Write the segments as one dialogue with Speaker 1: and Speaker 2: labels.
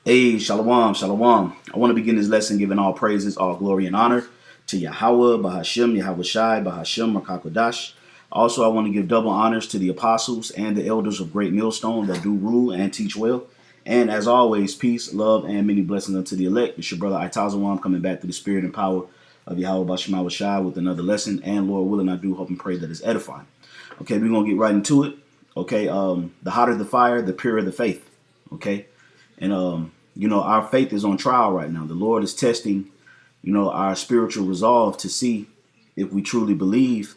Speaker 1: Hey, shalom, shalom. I want to begin this lesson giving all praises, all glory, and honor to Yahweh, Bahashim, Yahweh Shai, Bahashim, Makakodash. Also, I want to give double honors to the apostles and the elders of Great Millstone that do rule and teach well. And as always, peace, love, and many blessings unto the elect. It's your brother Itazawam coming back to the spirit and power of Yahweh Bashim Shai with another lesson. And Lord willing, I do hope and pray that it's edifying. Okay, we're going to get right into it. Okay, the hotter the fire, the purer the faith. Okay, and our faith is on trial right now. The Lord is testing, our spiritual resolve to see if we truly believe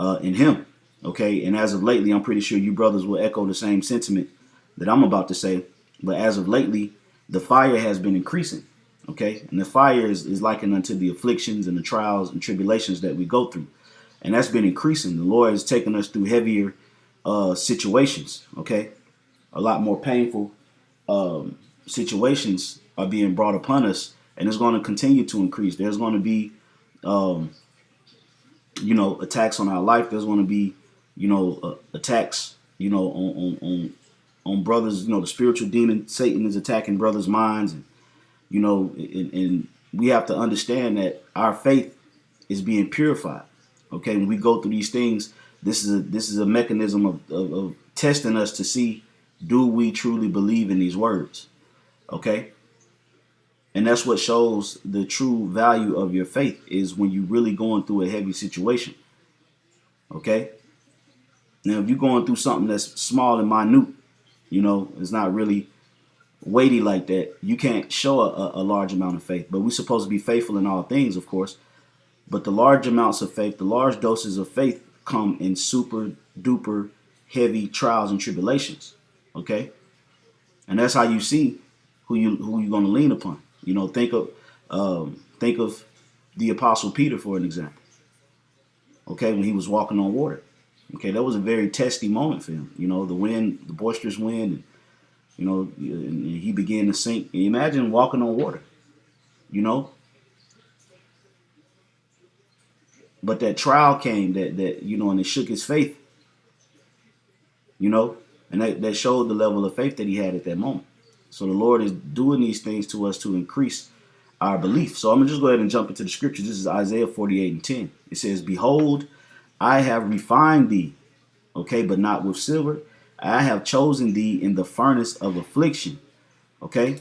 Speaker 1: in Him. Okay, and as of lately, I'm pretty sure you brothers will echo the same sentiment that I'm about to say. But as of lately, the fire has been increasing. Okay, and the fire is likened unto the afflictions and the trials and tribulations that we go through, and that's been increasing. The Lord has taken us through heavier situations. Okay, a lot more painful situations are being brought upon us, and it's going to continue to increase. There's going to be attacks on our life. There's going to be attacks on brothers. The spiritual demon Satan is attacking brothers' minds, and and we have to understand that our faith is being purified. Okay, when we go through these things, this is a mechanism of testing us to see, do we truly believe in these words? Okay, and that's what shows the true value of your faith, is when you're really going through a heavy situation. Okay, now if you're going through something that's small and minute, it's not really weighty like that, you can't show a large amount of faith. But we're supposed to be faithful in all things, of course. But the large amounts of faith, the large doses of faith, come in super duper heavy trials and tribulations. Okay, and that's how you see who you're going to lean upon. Think of the Apostle Peter for an example. Okay, when he was walking on water. Okay, that was a very testy moment for him. The wind, the boisterous wind, and he began to sink. And imagine walking on water. But that trial came that and it shook his faith. And that showed the level of faith that he had at that moment. So the Lord is doing these things to us to increase our belief. So I'm going to just go ahead and jump into the scriptures. This is Isaiah 48:10. It says, "Behold, I have refined thee, okay, but not with silver. I have chosen thee in the furnace of affliction." Okay?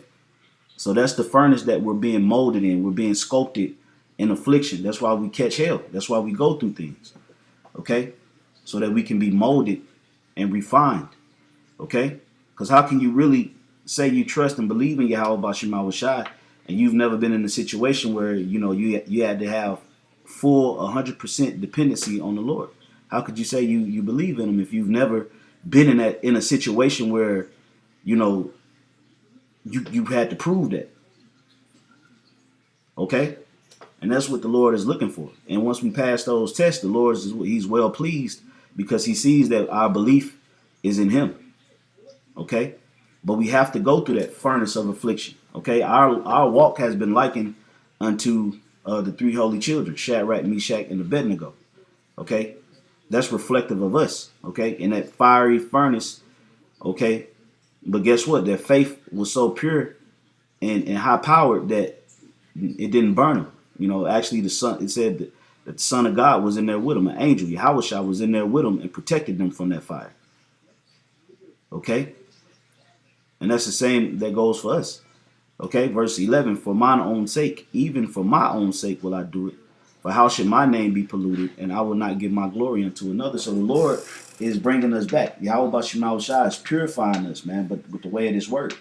Speaker 1: So that's the furnace that we're being molded in. We're being sculpted in affliction. That's why we catch hell. That's why we go through things. Okay? So that we can be molded and refined. Okay? Because how can you really say you trust and believe in Yahweh Bashim Shai, and you've never been in a situation where you had to have full 100% dependency on the Lord? How could you say you believe in Him if you've never been in a situation where you had to prove that? Okay, and that's what the Lord is looking for. And once we pass those tests, the Lord He's well pleased, because He sees that our belief is in Him. Okay. But we have to go through that furnace of affliction. Okay, our walk has been likened unto the three holy children, Shadrach, Meshach, and Abednego. Okay, that's reflective of us. Okay, in that fiery furnace. Okay, but guess what? Their faith was so pure and high powered that it didn't burn them. Actually, the son. It said that the Son of God was in there with them. An angel, Yahweh, was in there with them and protected them from that fire. Okay. And that's the same that goes for us. Okay, verse 11, "For mine own sake, even for my own sake will I do it. For how should my name be polluted? And I will not give my glory unto another." So the Lord is bringing us back. Yahweh Bashim Shai is purifying us, man, but with the way of His word.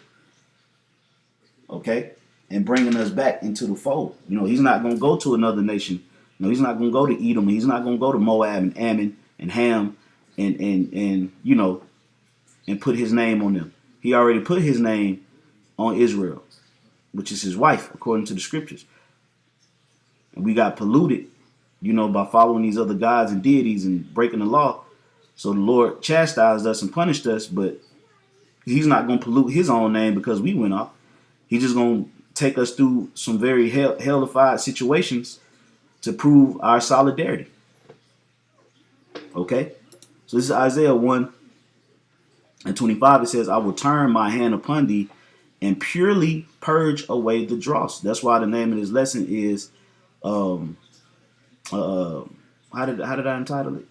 Speaker 1: Okay, and bringing us back into the fold. He's not going to go to another nation. No, He's not going to go to Edom. He's not going to go to Moab and Ammon and Ham and put His name on them. He already put His name on Israel, which is His wife, according to the scriptures. And we got polluted, by following these other gods and deities and breaking the law. So the Lord chastised us and punished us, but He's not going to pollute His own name because we went off. He's just going to take us through some very hellified situations to prove our solidarity. Okay? So this is Isaiah 1:25. It says, "I will turn my hand upon thee and purely purge away the dross. That's why the name of this lesson is um uh how did I entitle it?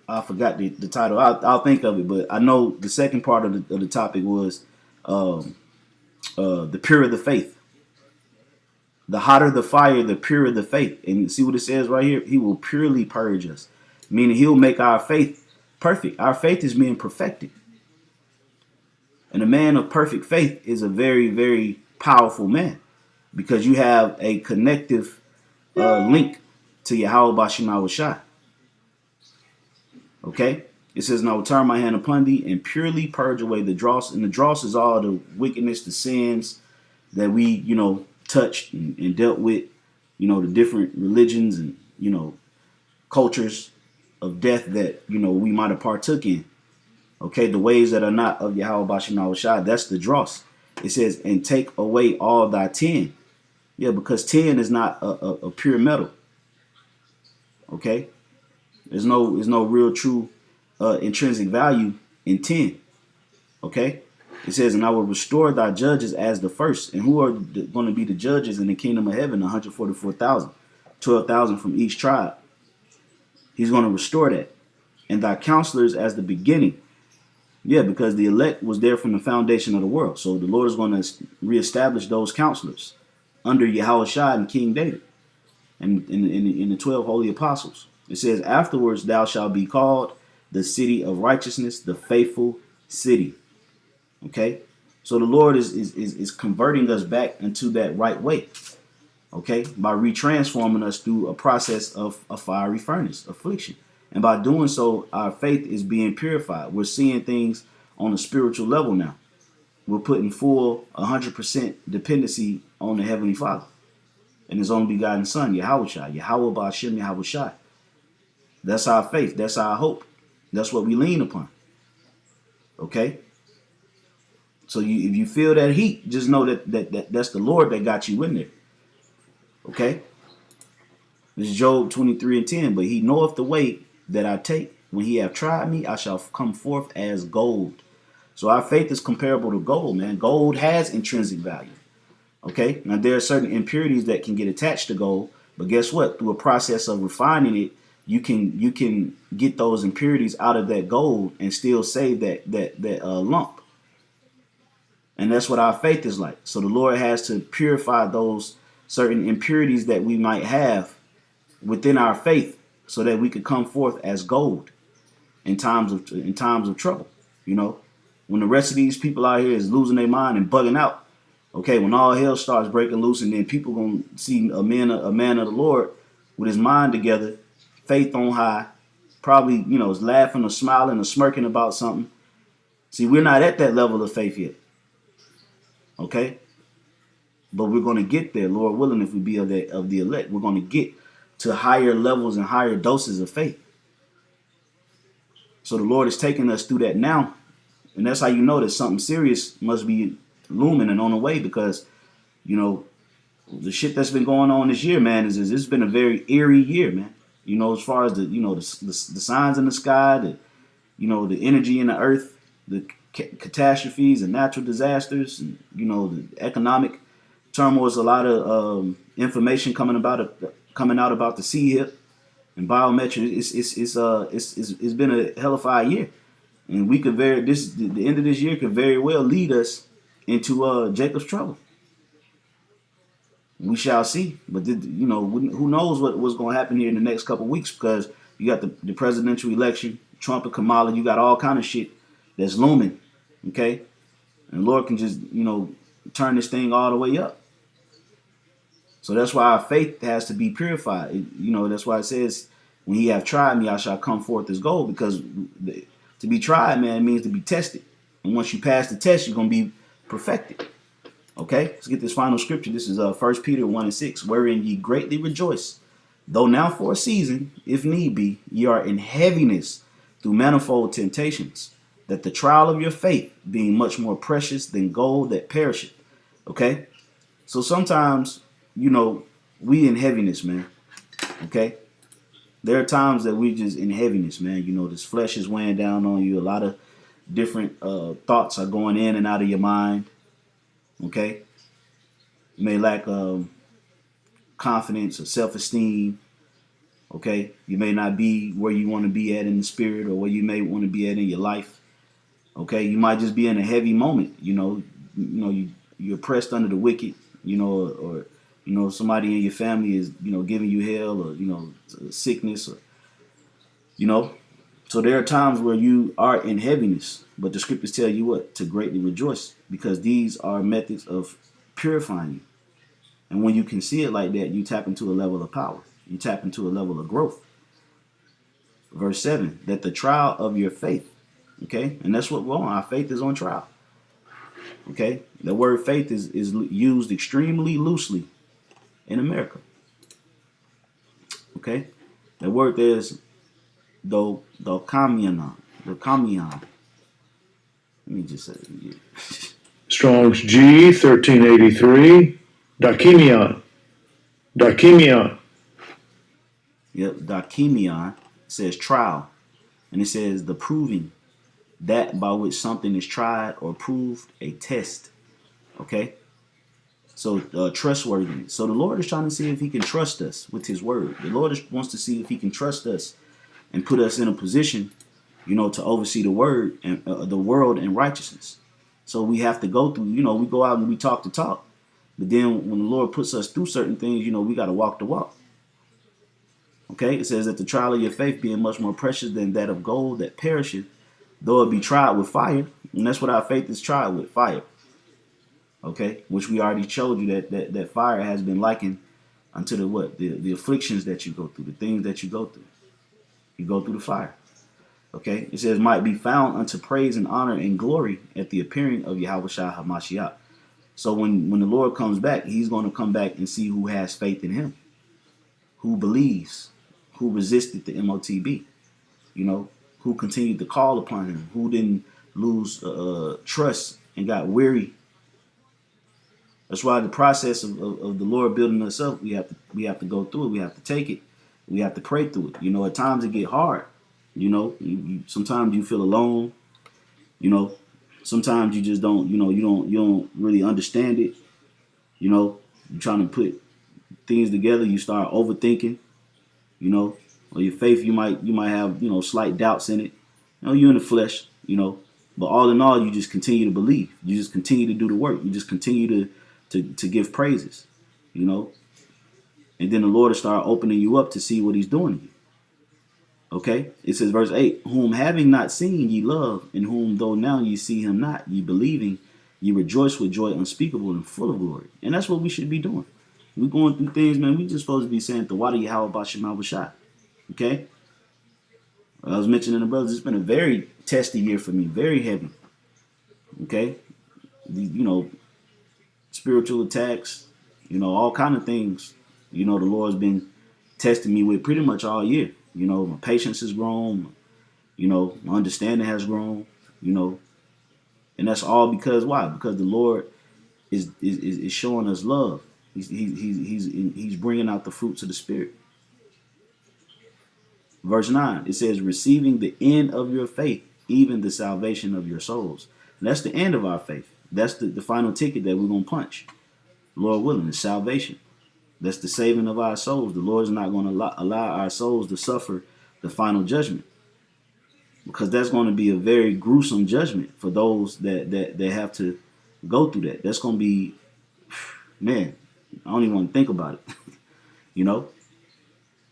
Speaker 1: I forgot the title. I'll think of it, but I know the second part of the topic was um the purer the faith. The hotter the fire, the purer the faith. And see what it says right here? He will purely purge us, meaning he'll make our faith perfect. Our faith is being perfected. And a man of perfect faith is a very, very powerful man because you have a connective link to Yahweh Bashim Shai. Okay? It says, and I will turn my hand upon thee and purely purge away the dross. And the dross is all the wickedness, the sins that we, touched and dealt with, the different religions and, cultures of death that, we might have partook in. Okay, the ways that are not of Yahweh Bashim Shai, that's the dross. It says, and take away all thy tin. Yeah, because tin is not a pure metal. Okay, there's no real true intrinsic value in tin. Okay, it says, and I will restore thy judges as the first. And who are going to be the judges in the kingdom of heaven? 144,000, 12,000 from each tribe. He's going to restore that. And thy counselors as the beginning. Yeah, because the elect was there from the foundation of the world. So the Lord is going to reestablish those counselors under Yahweh Shai and King David and in the 12 holy apostles. It says, afterwards thou shalt be called the city of righteousness, the faithful city. Okay, so the Lord is converting us back into that right way. Okay, by retransforming us through a process of a fiery furnace, affliction. And by doing so, our faith is being purified. We're seeing things on a spiritual level now. We're putting full 100% dependency on the Heavenly Father and His only begotten Son, Yahweh Shai, Yahweh Ba'Shem Yahweh Shai. That's our faith. That's our hope. That's what we lean upon. Okay? So if you feel that heat, just know that that's the Lord that got you in there. Okay? This is Job 23:10. But he knoweth the way that I take. When he have tried me, I shall come forth as gold. So our faith is comparable to gold, man. Gold has intrinsic value. Okay? Now there are certain impurities that can get attached to gold, but guess what? Through a process of refining it, you can get those impurities out of that gold and still save that lump. And that's what our faith is like. So the Lord has to purify those certain impurities that we might have within our faith so that we could come forth as gold in times of trouble. When the rest of these people out here is losing their mind and bugging out, okay, when all hell starts breaking loose and then people gonna see a man of the Lord with his mind together, faith on high, probably, is laughing or smiling or smirking about something. See, we're not at that level of faith yet. Okay? But we're going to get there, Lord willing, if we be of the elect. We're going to get to higher levels and higher doses of faith. So the Lord is taking us through that now. And that's how you know that something serious must be looming and on the way, because, the shit that's been going on this year, man, is it's been a very eerie year, man. As far as the signs in the sky, the energy in the earth, the catastrophes and natural disasters, and the economic turmoil. Is a lot of information coming out about the C-HIP and biometrics. It's been a hellified year, and we could the end of this year could very well lead us into Jacob's trouble. We shall see, but who knows what's going to happen here in the next couple of weeks, because you got the presidential election, Trump and Kamala. You got all kind of shit that's looming. Okay, and the Lord can just turn this thing all the way up. So that's why our faith has to be purified. That's why it says, when he have tried me, I shall come forth as gold, because to be tried, man, means to be tested. And once you pass the test, you're going to be perfected. Okay, let's get this final scripture. This is 1 Peter 1:6, wherein ye greatly rejoice, though now for a season, if need be, ye are in heaviness through manifold temptations, that the trial of your faith, being much more precious than gold that perisheth. Okay, so sometimes, we in heaviness, man. Okay, there are times that we just in heaviness, man. This flesh is weighing down on you. A lot of different thoughts are going in and out of your mind. Okay, you may lack confidence or self-esteem. Okay, you may not be where you want to be at in the spirit, or where you may want to be at in your life. Okay, you might just be in a heavy moment. You're oppressed under the wicked. Or somebody in your family is giving you hell, or sickness, or you know. So there are times where you are in heaviness, but the scriptures tell you what? To greatly rejoice, because these are methods of purifying you. And when you can see it like that, you tap into a level of power. You tap into a level of growth. Verse 7, that the trial of your faith, okay? And that's what we're on. Our faith is on trial, okay? The word faith is used extremely loosely in America, okay? The word there is dokamiana. Let me just say it again.
Speaker 2: Strong's G 1383. Dakimion. Dakimion.
Speaker 1: Yep, dakimion says trial. And it says the proving, that by which something is tried or proved, a test. Okay? So trustworthiness. So the Lord is trying to see if he can trust us with his word. The Lord wants to see if he can trust us and put us in a position, to oversee the word and the world in righteousness. So we have to go through, we go out and we talk the talk. But then when the Lord puts us through certain things, we got to walk the walk. Okay? It says that the trial of your faith being much more precious than that of gold that perisheth, though it be tried with fire. And that's what our faith is tried with, fire. Okay? Which we already showed you that fire has been likened unto the what? The afflictions that you go through, the things that you go through. You go through the fire. Okay? It says, might be found unto praise and honor and glory at the appearing of Yahushua HaMashiach. So when the Lord comes back, he's going to come back and see who has faith in him, who believes, who resisted the MOTB, who continued to call upon him, who didn't lose trust and got weary. That's why the process of the Lord building us up, we have to go through it. We have to take it. We have to pray through it. At times it get hard. Sometimes you feel alone. Sometimes you just don't. You don't really understand it. You're trying to put things together. You start overthinking. Or your faith, you might have slight doubts in it. You're in the flesh. But all in all, you just continue to believe. You just continue to do the work. You just continue to give praises. And then the Lord will start opening you up to see what he's doing to you. Okay? It says, verse 8, whom having not seen ye love, and whom though now ye see him not, ye believing, ye rejoice with joy unspeakable and full of glory. And that's what we should be doing. We're going through things, man. We just supposed to be saying, the water Yahweh Bashem Abashai. Okay? I was mentioning the brothers, it's been a very testy year for me, very heavy. Okay? Spiritual attacks, all kind of things. The Lord's been testing me with pretty much all year. My patience has grown. My understanding has grown. And that's all because why? Because the Lord is showing us love. He's bringing out the fruits of the Spirit. Verse 9, it says, receiving the end of your faith, even the salvation of your souls. And that's the end of our faith. That's the final ticket that we're going to punch. Lord willing, is salvation. That's the saving of our souls. The Lord's not going to allow our souls to suffer the final judgment, because that's going to be a very gruesome judgment for those that have to go through that. That's going to be, man, I don't even want to think about it,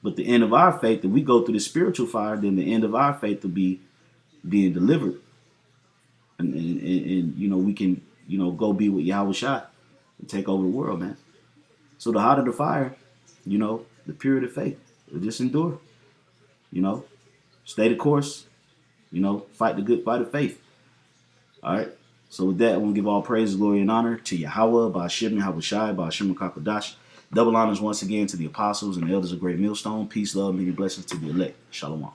Speaker 1: But the end of our faith, if we go through the spiritual fire, then the end of our faith will be being delivered. And we can, go be with Yahushua and take over the world, man. So the hotter the fire, the purer the faith. Just endure, stay the course, fight the good fight of faith. All right. So with that, I want to give all praise, glory, and honor to Yahweh, Ba'ashim Yahushai, Ba'ashim Kakadash. Double honors once again to the apostles and the elders of Great Millstone. Peace, love, many blessings to the elect. Shalom.